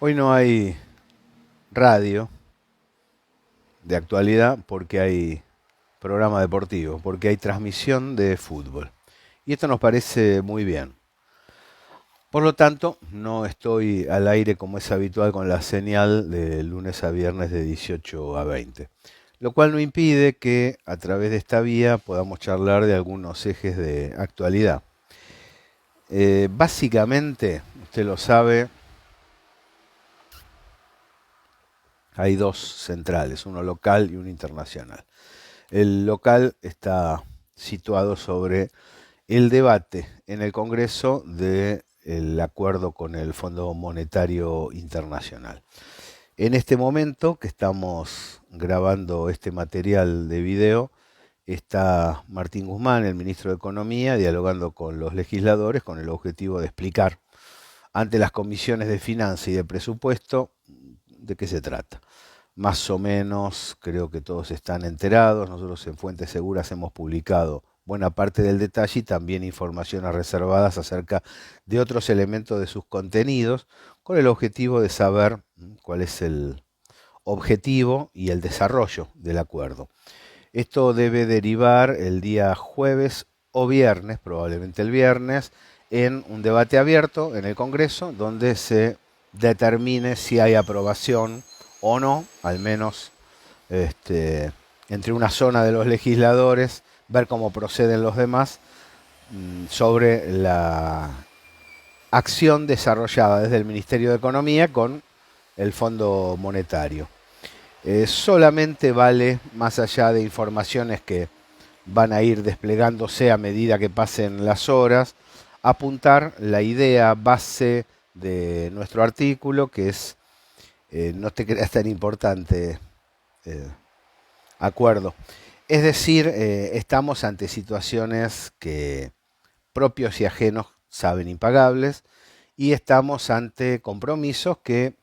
Hoy no hay radio de actualidad porque hay programa deportivo, porque hay transmisión de fútbol. Y esto nos parece muy bien. Por lo tanto, no estoy al aire como es habitual con la señal de lunes a viernes de 18 a 20. Lo cual no impide que a través de esta vía podamos charlar de algunos ejes de actualidad. Básicamente, usted lo sabe, hay dos centrales, uno local y uno internacional. El local está situado sobre el debate en el Congreso del acuerdo con el Fondo Monetario Internacional. En este momento que estamos grabando este material de video, está Martín Guzmán, el ministro de Economía, dialogando con los legisladores con el objetivo de explicar ante las comisiones de Finanzas y de Presupuesto de qué se trata. Más o menos creo que todos están enterados. Nosotros en Fuentes Seguras hemos publicado buena parte del detalle y también informaciones reservadas acerca de otros elementos de sus contenidos, con el objetivo de saber cuál es el objetivo y el desarrollo del acuerdo. Esto debe derivar el día jueves o viernes, probablemente el viernes, en un debate abierto en el Congreso donde se determine si hay aprobación o no, al menos entre una zona de los legisladores, ver cómo proceden los demás sobre la acción desarrollada desde el Ministerio de Economía con el Fondo Monetario. Solamente vale, más allá de informaciones que van a ir desplegándose a medida que pasen las horas, apuntar la idea base de nuestro artículo, que es, no te creas tan importante, eh, acuerdo. Es decir, estamos ante situaciones que propios y ajenos saben impagables y estamos ante compromisos que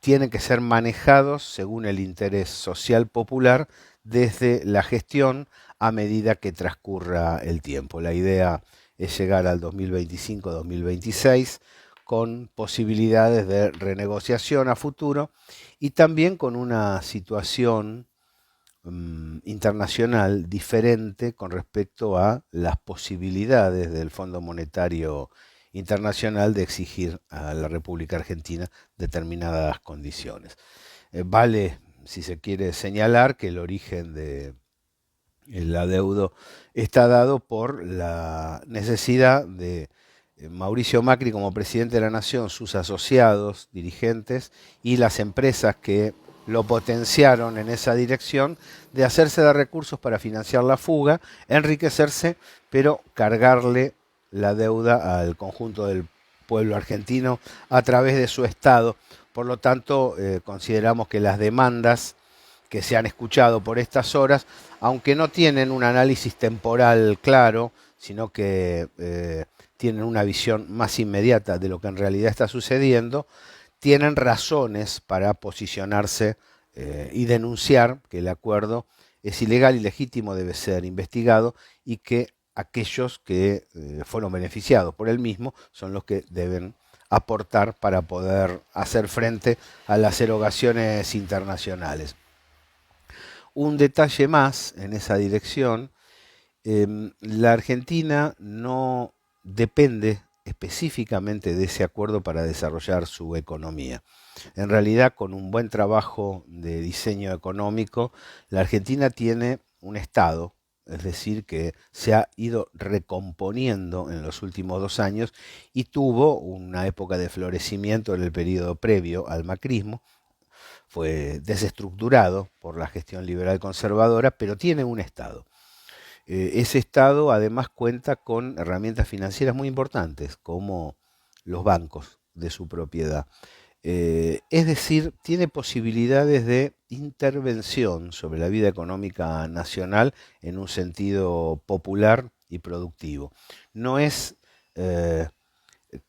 tienen que ser manejados según el interés social popular desde la gestión a medida que transcurra el tiempo. La idea es llegar al 2025-2026 con posibilidades de renegociación a futuro y también con una situación internacional diferente con respecto a las posibilidades del Fondo Monetario Internacional de exigir a la República Argentina determinadas condiciones. Vale, si se quiere señalar, que el origen de el adeudo está dado por la necesidad de Mauricio Macri como presidente de la Nación, sus asociados, dirigentes y las empresas que lo potenciaron en esa dirección, de hacerse de recursos para financiar la fuga, enriquecerse, pero cargarle la deuda al conjunto del pueblo argentino a través de su Estado. Por lo tanto, consideramos que las demandas que se han escuchado por estas horas, aunque no tienen un análisis temporal claro, sino que tienen una visión más inmediata de lo que en realidad está sucediendo, tienen razones para posicionarse y denunciar que el acuerdo es ilegal, ilegítimo, debe ser investigado y que aquellos que fueron beneficiados por él mismo son los que deben aportar para poder hacer frente a las erogaciones internacionales. Un detalle más en esa dirección, la Argentina no depende específicamente de ese acuerdo para desarrollar su economía. En realidad, con un buen trabajo de diseño económico, la Argentina tiene un Estado, es decir, que se ha ido recomponiendo en los últimos 2 años y tuvo una época de florecimiento en el periodo previo al macrismo. Fue desestructurado por la gestión liberal conservadora, pero tiene un Estado. Ese Estado además cuenta con herramientas financieras muy importantes, como los bancos de su propiedad. Es decir, tiene posibilidades de intervención sobre la vida económica nacional en un sentido popular y productivo. No es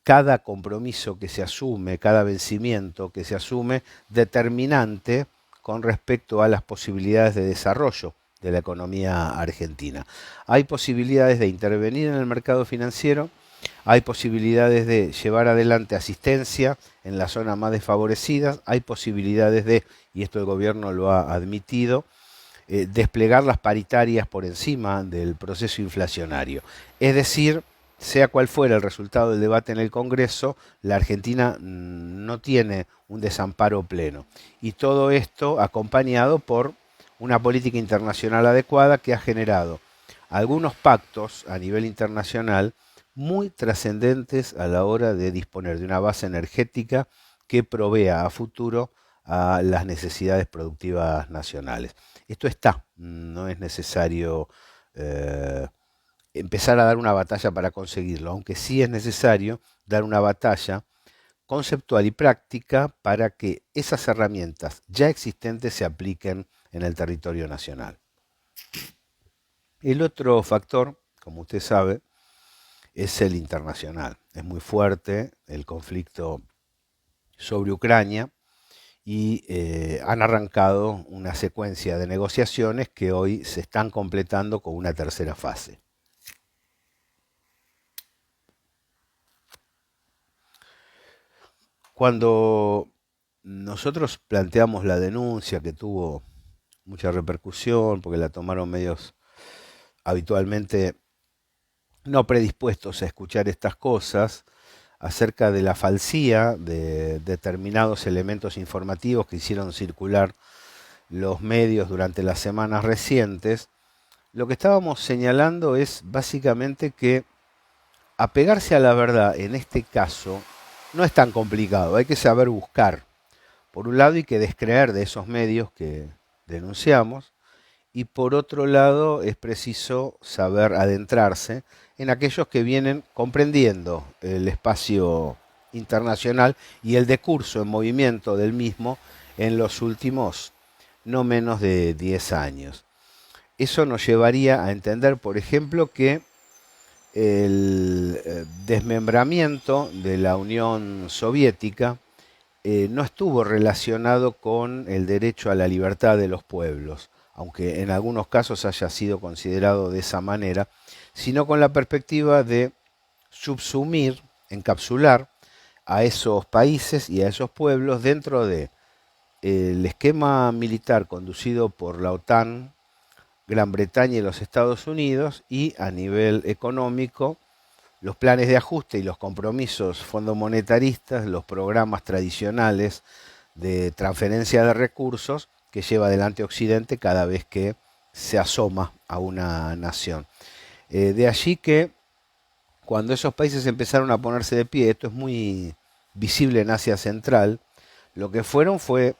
cada compromiso que se asume, cada vencimiento que se asume, determinante con respecto a las posibilidades de desarrollo de la economía argentina. Hay posibilidades de intervenir en el mercado financiero Hay posibilidades de llevar adelante asistencia en las zonas más desfavorecidas, hay posibilidades de, y esto el gobierno lo ha admitido, desplegar las paritarias por encima del proceso inflacionario. Es decir, sea cual fuera el resultado del debate en el Congreso, la Argentina no tiene un desamparo pleno. Y todo esto acompañado por una política internacional adecuada que ha generado algunos pactos a nivel internacional muy trascendentes a la hora de disponer de una base energética que provea a futuro a las necesidades productivas nacionales. Esto está, no es necesario empezar a dar una batalla para conseguirlo, aunque sí es necesario dar una batalla conceptual y práctica para que esas herramientas ya existentes se apliquen en el territorio nacional. El otro factor, como usted sabe, es el internacional. Es muy fuerte el conflicto sobre Ucrania y han arrancado una secuencia de negociaciones que hoy se están completando con una tercera fase. Cuando nosotros planteamos la denuncia, que tuvo mucha repercusión porque la tomaron medios habitualmente no predispuestos a escuchar estas cosas, acerca de la falsía de determinados elementos informativos que hicieron circular los medios durante las semanas recientes, lo que estábamos señalando es básicamente que apegarse a la verdad en este caso no es tan complicado, hay que saber buscar. Por un lado hay que descreer de esos medios que denunciamos y por otro lado es preciso saber adentrarse en aquellos que vienen comprendiendo el espacio internacional y el decurso en movimiento del mismo en los últimos no menos de 10 años. Eso nos llevaría a entender, por ejemplo, que el desmembramiento de la Unión Soviética no estuvo relacionado con el derecho a la libertad de los pueblos, aunque en algunos casos haya sido considerado de esa manera, sino con la perspectiva de subsumir, encapsular a esos países y a esos pueblos dentro de el esquema militar conducido por la OTAN, Gran Bretaña y los Estados Unidos, y a nivel económico los planes de ajuste y los compromisos fondomonetaristas, los programas tradicionales de transferencia de recursos que lleva adelante Occidente cada vez que se asoma a una nación. De allí que cuando esos países empezaron a ponerse de pie, esto es muy visible en Asia Central, lo que fueron fue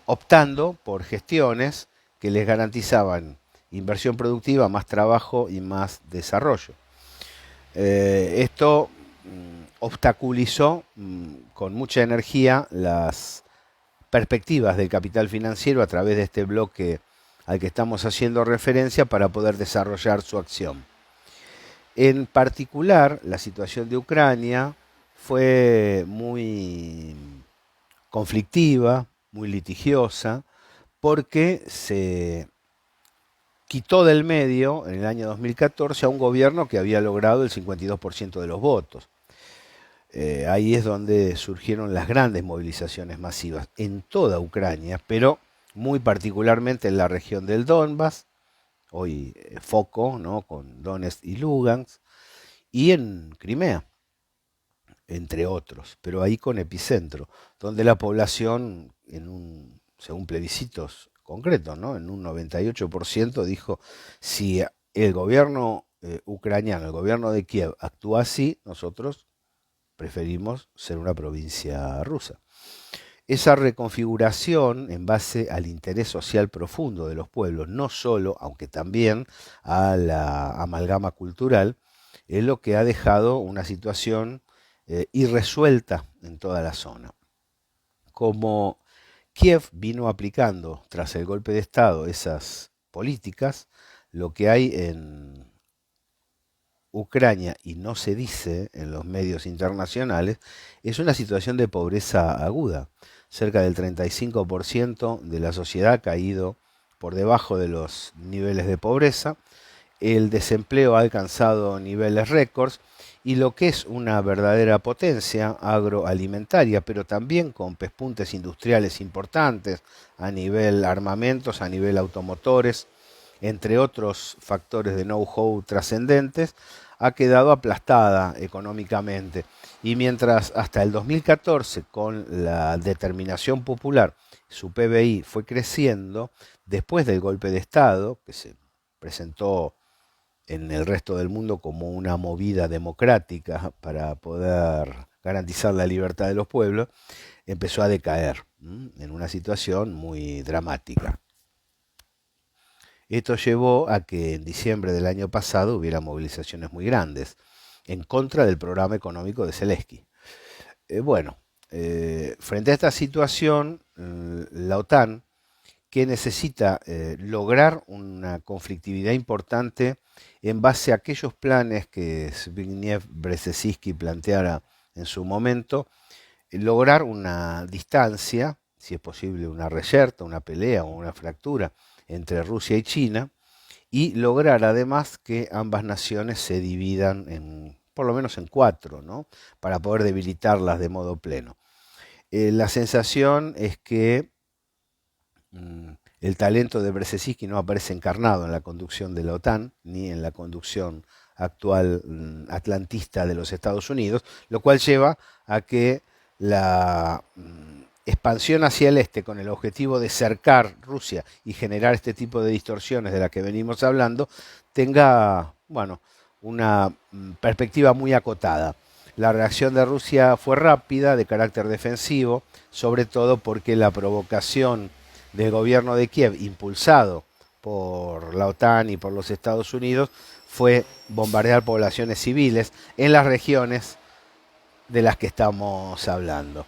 optando por gestiones que les garantizaban inversión productiva, más trabajo y más desarrollo. Esto obstaculizó con mucha energía las perspectivas del capital financiero a través de este bloque al que estamos haciendo referencia para poder desarrollar su acción. En particular, la situación de Ucrania fue muy conflictiva, muy litigiosa, porque se quitó del medio en el año 2014 a un gobierno que había logrado el 52% de los votos. Ahí es donde surgieron las grandes movilizaciones masivas en toda Ucrania, pero muy particularmente en la región del Donbass, hoy foco, ¿no?, con Donetsk y Lugansk, y en Crimea, entre otros, pero ahí con epicentro, donde la población, según plebiscitos concretos, ¿no?, en un 98% dijo, si el gobierno ucraniano, el gobierno de Kiev actúa así, nosotros preferimos ser una provincia rusa. Esa reconfiguración en base al interés social profundo de los pueblos, no solo, aunque también, a la amalgama cultural, es lo que ha dejado una situación irresuelta en toda la zona. Como Kiev vino aplicando tras el golpe de Estado esas políticas, lo que hay en Ucrania, y no se dice en los medios internacionales, es una situación de pobreza aguda. Cerca del 35% de la sociedad ha caído por debajo de los niveles de pobreza. el desempleo ha alcanzado niveles récords y lo que es una verdadera potencia agroalimentaria, pero también con pespuntes industriales importantes a nivel armamentos, a nivel automotores, entre otros factores de know-how trascendentes, ha quedado aplastada económicamente. Y mientras hasta el 2014, con la determinación popular, su PBI fue creciendo, después del golpe de Estado, que se presentó en el resto del mundo como una movida democrática para poder garantizar la libertad de los pueblos, empezó a decaer en una situación muy dramática. Esto llevó a que en diciembre del año pasado hubiera movilizaciones muy grandes en contra del programa económico de Zelensky. Bueno, frente a esta situación, la OTAN, que necesita lograr una conflictividad importante en base a aquellos planes que Zbigniew Brzezinski planteara en su momento, lograr una distancia, si es posible una reyerta, una pelea o una fractura entre Rusia y China, y lograr además que ambas naciones se dividan por lo menos en cuatro, ¿no? Para poder debilitarlas de modo pleno. La sensación es que el talento de Brzezinski no aparece encarnado en la conducción de la OTAN, ni en la conducción actual atlantista de los Estados Unidos, lo cual lleva a que la expansión hacia el este con el objetivo de cercar Rusia y generar este tipo de distorsiones de las que venimos hablando, tenga, bueno, una perspectiva muy acotada. La reacción de Rusia fue rápida, de carácter defensivo, sobre todo porque la provocación del gobierno de Kiev, impulsado por la OTAN y por los Estados Unidos, fue bombardear poblaciones civiles en las regiones de las que estamos hablando.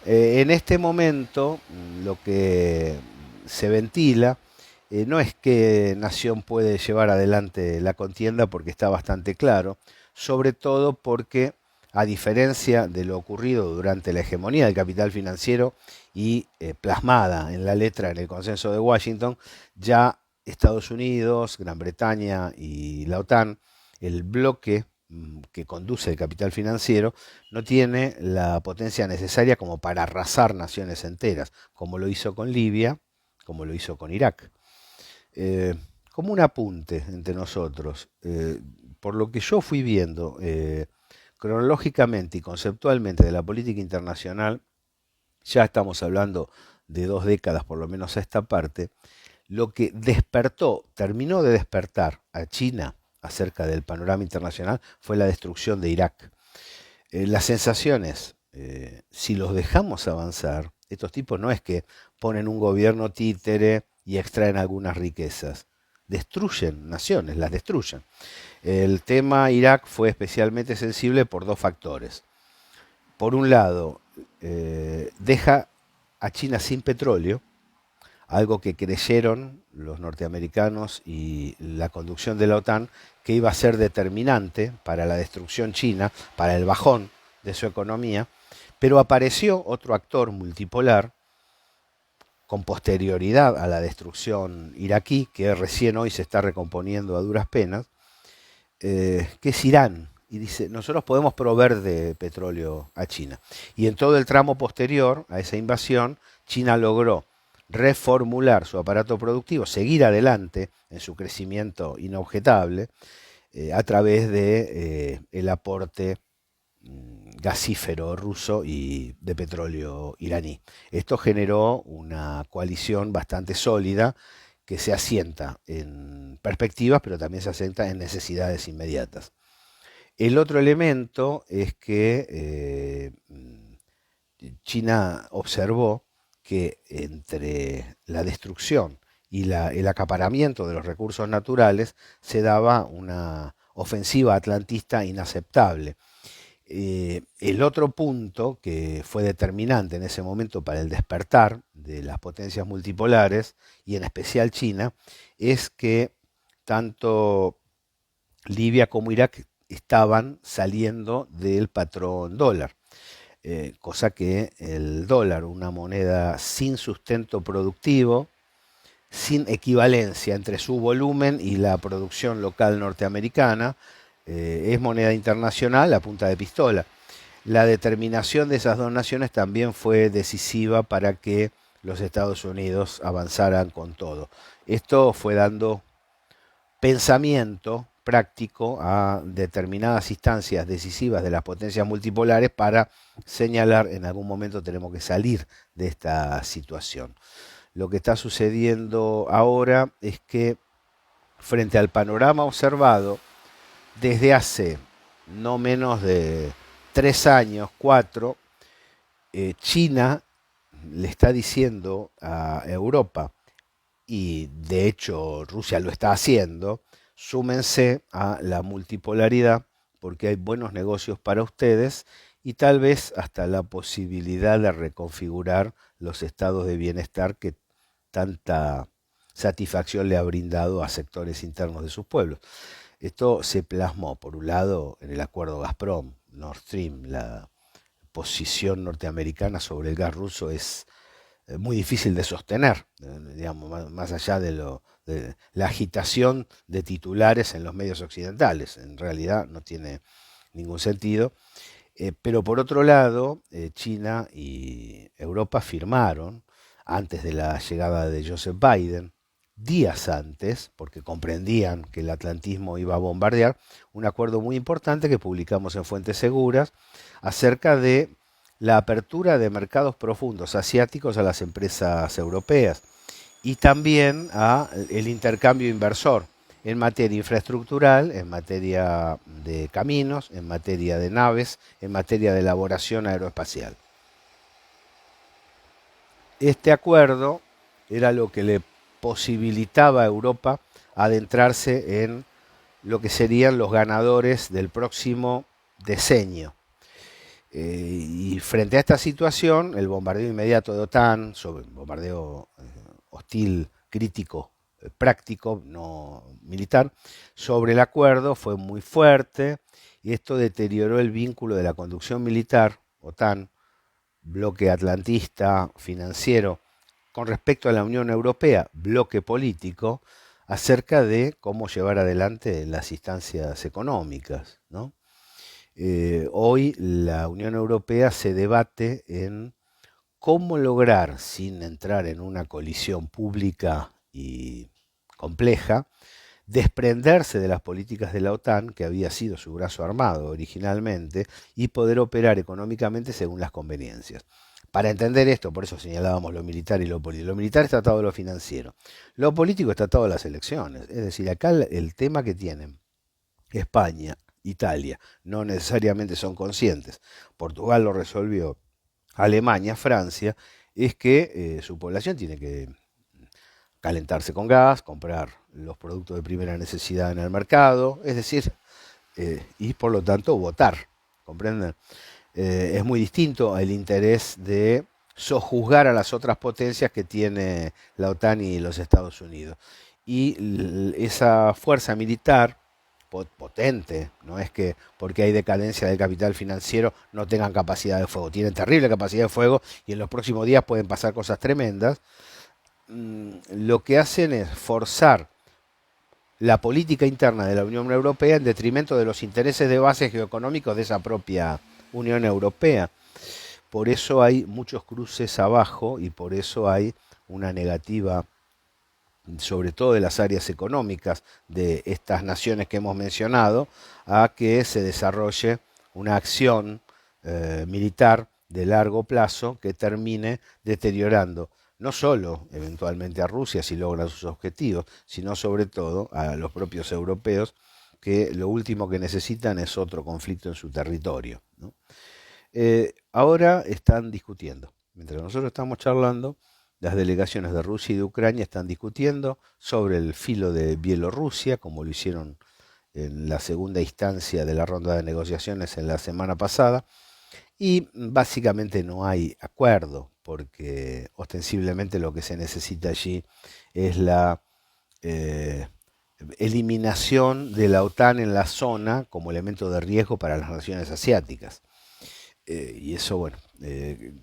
En este momento, lo que se ventila no es qué nación puede llevar adelante la contienda, porque está bastante claro, sobre todo porque, a diferencia de lo ocurrido durante la hegemonía del capital financiero y plasmada en la letra en el consenso de Washington, ya Estados Unidos, Gran Bretaña y la OTAN, el bloque que conduce el capital financiero, no tiene la potencia necesaria como para arrasar naciones enteras, como lo hizo con Libia, como lo hizo con Irak. Como un apunte entre nosotros, por lo que yo fui viendo cronológicamente y conceptualmente de la política internacional, ya estamos hablando de 2 décadas por lo menos a esta parte, lo que despertó, terminó de despertar a China acerca del panorama internacional fue la destrucción de Irak. Las sensaciones, si los dejamos avanzar, estos tipos no es que ponen un gobierno títere y extraen algunas riquezas, destruyen naciones, las destruyen. El tema Irak fue especialmente sensible por 2 factores. Por un lado, deja a China sin petróleo, algo que creyeron los norteamericanos y la conducción de la OTAN que iba a ser determinante para la destrucción china, para el bajón de su economía, pero apareció otro actor multipolar con posterioridad a la destrucción iraquí, que recién hoy se está recomponiendo a duras penas, que es Irán. Y dice, nosotros podemos proveer de petróleo a China. Y en todo el tramo posterior a esa invasión, China logró reformular su aparato productivo, seguir adelante en su crecimiento inobjetable a través de el aporte gasífero ruso y de petróleo iraní. Esto generó una coalición bastante sólida que se asienta en perspectivas, pero también se asienta en necesidades inmediatas. El otro elemento es que China observó que entre la destrucción y el acaparamiento de los recursos naturales se daba una ofensiva atlantista inaceptable. El otro punto que fue determinante en ese momento para el despertar de las potencias multipolares, y en especial China, es que tanto Libia como Irak estaban saliendo del patrón dólar. Cosa que el dólar, una moneda sin sustento productivo, sin equivalencia entre su volumen y la producción local norteamericana. Es moneda internacional a punta de pistola. La determinación de esas dos naciones también fue decisiva para que los Estados Unidos avanzaran con todo. Esto fue dando pensamiento práctico a determinadas instancias decisivas de las potencias multipolares para señalar en algún momento tenemos que salir de esta situación. Lo que está sucediendo ahora es que frente al panorama observado desde hace no menos de 3 años, 4, China le está diciendo a Europa, y de hecho Rusia lo está haciendo, súmense a la multipolaridad porque hay buenos negocios para ustedes y tal vez hasta la posibilidad de reconfigurar los estados de bienestar que tanta satisfacción le ha brindado a sectores internos de sus pueblos. Esto se plasmó, por un lado, en el acuerdo Gazprom, Nord Stream. La posición norteamericana sobre el gas ruso es muy difícil de sostener, digamos, más allá de la agitación de titulares en los medios occidentales. En realidad no tiene ningún sentido. Pero por otro lado, China y Europa firmaron, antes de la llegada de Joseph Biden, días antes, porque comprendían que el atlantismo iba a bombardear, un acuerdo muy importante que publicamos en Fuentes Seguras acerca de la apertura de mercados profundos asiáticos a las empresas europeas y también a el intercambio inversor en materia infraestructural, en materia de caminos, en materia de naves, en materia de elaboración aeroespacial. Este acuerdo era lo que le posibilitaba a Europa adentrarse en lo que serían los ganadores del próximo decenio. Y frente a esta situación, el bombardeo inmediato de OTAN, sobre bombardeo hostil, crítico, práctico, no militar, sobre el acuerdo fue muy fuerte y esto deterioró el vínculo de la conducción militar, OTAN, bloque atlantista, financiero, con respecto a la Unión Europea, bloque político, acerca de cómo llevar adelante las instancias económicas, ¿no? Hoy la Unión Europea se debate en cómo lograr, sin entrar en una colisión pública y compleja, desprenderse de las políticas de la OTAN, que había sido su brazo armado originalmente, y poder operar económicamente según las conveniencias. Para entender esto, por eso señalábamos lo militar y lo político. Lo militar está atado a lo financiero. Lo político está atado a las elecciones. Es decir, acá el tema que tienen España, Italia, no necesariamente son conscientes. Portugal lo resolvió, Alemania, Francia, es que su población tiene que calentarse con gas, comprar los productos de primera necesidad en el mercado, es decir, y por lo tanto votar, ¿comprenden? Es muy distinto al interés de sojuzgar a las otras potencias que tiene la OTAN y los Estados Unidos. Y esa fuerza militar potente, no es que porque hay decadencia del capital financiero no tengan capacidad de fuego, tienen terrible capacidad de fuego y en los próximos días pueden pasar cosas tremendas. Lo que hacen es forzar la política interna de la Unión Europea en detrimento de los intereses de base geoeconómicos de esa propia Unión Europea. Por eso hay muchos cruces abajo y por eso hay una negativa, sobre todo de las áreas económicas de estas naciones que hemos mencionado, a que se desarrolle una acción militar de largo plazo que termine deteriorando no solo eventualmente a Rusia si logra sus objetivos, sino sobre todo a los propios europeos que lo último que necesitan es otro conflicto en su territorio, ¿no? Ahora están discutiendo, mientras nosotros estamos charlando, las delegaciones de Rusia y de Ucrania están discutiendo sobre el filo de Bielorrusia, como lo hicieron en la segunda instancia de la ronda de negociaciones en la semana pasada, y básicamente no hay acuerdo, porque ostensiblemente lo que se necesita allí es la eliminación de la OTAN en la zona como elemento de riesgo para las naciones asiáticas. Y eso, bueno,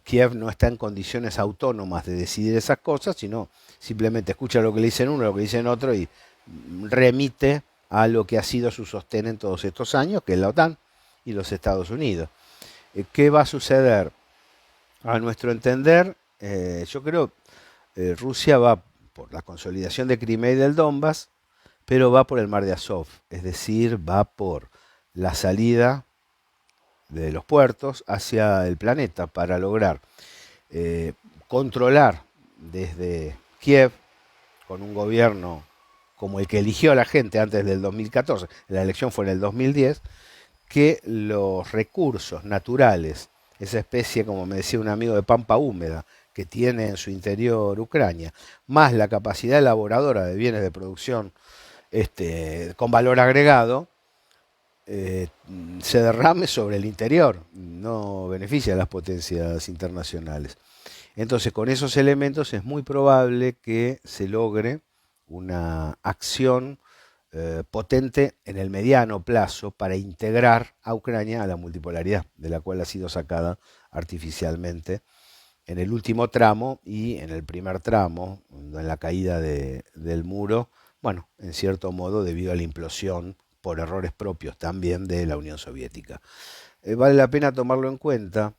Kiev no está en condiciones autónomas de decidir esas cosas, sino simplemente escucha lo que le dicen uno, lo que dicen otro y remite a lo que ha sido su sostén en todos estos años, que es la OTAN y los Estados Unidos. ¿Qué va a suceder? A nuestro entender, yo creo Rusia va por la consolidación de Crimea y del Donbass, pero va por el mar de Azov, es decir, va por la salida de los puertos hacia el planeta para lograr eh, controlar desde Kiev con un gobierno como el que eligió a la gente antes del 2014, la elección fue en el 2010, que los recursos naturales, esa especie, como me decía un amigo, de pampa húmeda que tiene en su interior Ucrania, más la capacidad elaboradora de bienes de producción con valor agregado, eh, se derrame sobre el interior, no beneficia a las potencias internacionales. Entonces, con esos elementos es muy probable que se logre una acción potente en el mediano plazo para integrar a Ucrania a la multipolaridad, de la cual ha sido sacada artificialmente en el último tramo y en el primer tramo, en la caída del muro, bueno, en cierto modo debido a la implosión por errores propios también de la Unión Soviética. Vale la pena tomarlo en cuenta.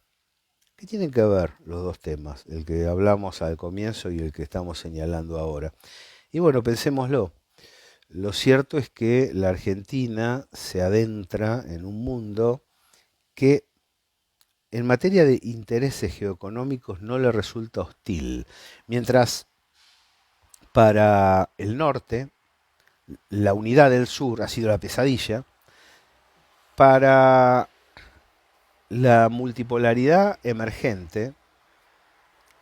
¿Qué tienen que ver los dos temas? El que hablamos al comienzo y el que estamos señalando ahora. Y bueno, pensémoslo. Lo cierto es que la Argentina se adentra en un mundo que en materia de intereses geoeconómicos no le resulta hostil, mientras para el norte la unidad del sur ha sido la pesadilla, para la multipolaridad emergente,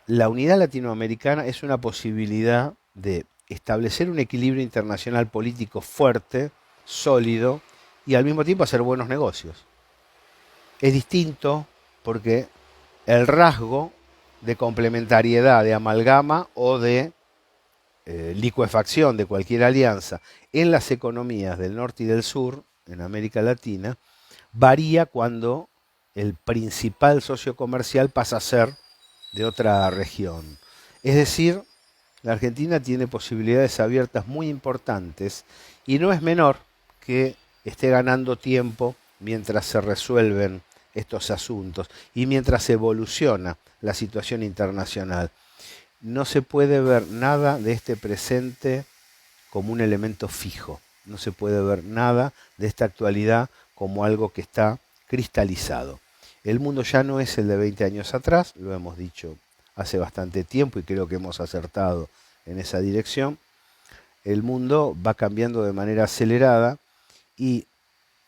la unidad latinoamericana es una posibilidad de establecer un equilibrio internacional político fuerte, sólido y al mismo tiempo hacer buenos negocios. Es distinto porque el rasgo de complementariedad, de amalgama o de licuefacción de cualquier alianza en las economías del norte y del sur, en América Latina, varía cuando el principal socio comercial pasa a ser de otra región. Es decir, la Argentina tiene posibilidades abiertas muy importantes y no es menor que esté ganando tiempo mientras se resuelven estos asuntos y mientras evoluciona la situación internacional. No se puede ver nada de este presente como un elemento fijo. No se puede ver nada de esta actualidad como algo que está cristalizado. El mundo ya no es el de 20 años atrás, lo hemos dicho hace bastante tiempo y creo que hemos acertado en esa dirección. El mundo va cambiando de manera acelerada y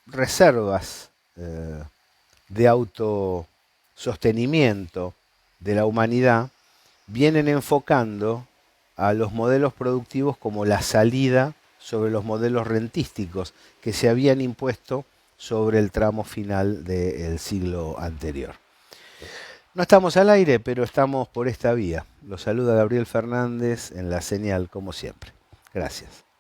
reservas de autosostenimiento de la humanidad vienen enfocando a los modelos productivos como la salida sobre los modelos rentísticos que se habían impuesto sobre el tramo final del siglo anterior. No estamos al aire, pero estamos por esta vía. Los saluda Gabriel Fernández en la señal, como siempre. Gracias.